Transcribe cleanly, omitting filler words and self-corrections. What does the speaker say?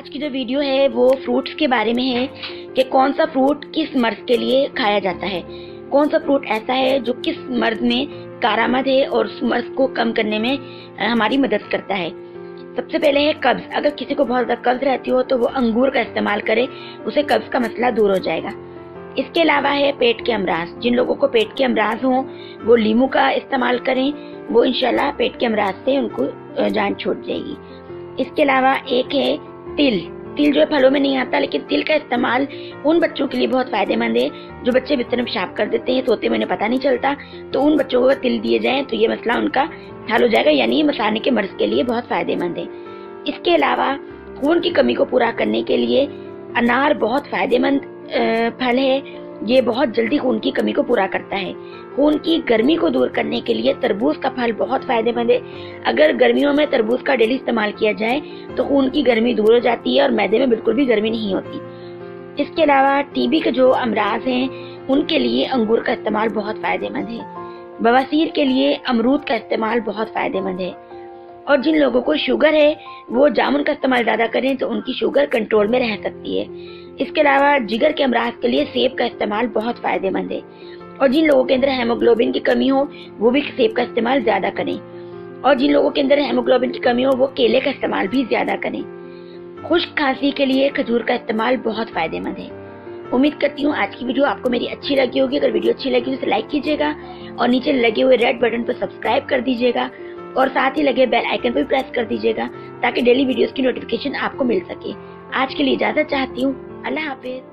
आज की जो वीडियो है वो फ्रूट्स के बारे में है कि कौन सा फ्रूट किस मर्ज के लिए खाया जाता है। कौन सा फ्रूट ऐसा है जो किस मर्ज में कारामद है और उस मर्ज को कम करने में हमारी मदद करता है। सबसे पहले है कब्ज। अगर किसी को बहुत ज्यादा कब्ज रहती हो तो वो अंगूर का इस्तेमाल करे, उसे कब्ज का मसला दूर हो जाएगा। इसके अलावा है पेट के अमराज। जिन लोगों को पेट के अमराज हो वो लीमू का इस्तेमाल करें, वो इंशाल्लाह पेट के अमराज से उनको जान छूट जाएगी। इसके अलावा एक है तिल। तिल जो है फलों में नहीं आता, लेकिन तिल का इस्तेमाल उन बच्चों के लिए बहुत फायदेमंद है जो बच्चे बिस्तर में पेशाब कर देते हैं, सोते में उन्हें पता नहीं चलता, तो उन बच्चों को तिल दिए जाएं तो ये मसला उनका हल हो जाएगा, यानी ये मसाने के मर्ज के लिए बहुत फायदेमंद है। इसके अलावा खून की कमी को पूरा करने के लिए अनार बहुत फायदेमंद फल है। ये बहुत जल्दी खून की कमी को पूरा करता है। खून की गर्मी को दूर करने के लिए तरबूज का फल बहुत फायदेमंद है। अगर गर्मियों में तरबूज का डेली इस्तेमाल किया जाए तो खून की गर्मी दूर हो जाती है और मैदे में बिल्कुल भी गर्मी नहीं होती। इसके अलावा टीबी के जो अमराज हैं उनके लिए अंगूर का इस्तेमाल बहुत फायदेमंद है। बवासीर के लिए अमरूद का इस्तेमाल बहुत फायदेमंद है। और जिन लोगों को शुगर है वो जामुन का इस्तेमाल ज्यादा करें तो उनकी शुगर कंट्रोल में रह सकती है। इसके अलावा जिगर के अमराज के लिए सेब का इस्तेमाल बहुत फायदेमंद है। और जिन लोगों के अंदर हेमोग्लोबिन की कमी हो वो भी सेब का इस्तेमाल ज्यादा करें। और जिन लोगों के अंदर हेमोग्लोबिन की कमी हो वो केले का इस्तेमाल भी ज्यादा करें। खुश्क खांसी के लिए खजूर का इस्तेमाल बहुत फायदेमंद है। उम्मीद करती हूँ आज की वीडियो आपको मेरी अच्छी लगी होगी। अगर वीडियो अच्छी लगी तो लाइक कीजिएगा और नीचे लगे हुए रेड बटन पर सब्सक्राइब कर दीजिएगा और साथ ही लगे बेल आइकन पर प्रेस कर दीजिएगा ताकि डेली वीडियोस की नोटिफिकेशन आपको मिल सके। आज के लिए इजाजत चाहती हूँ। अल्लाह हाफिज।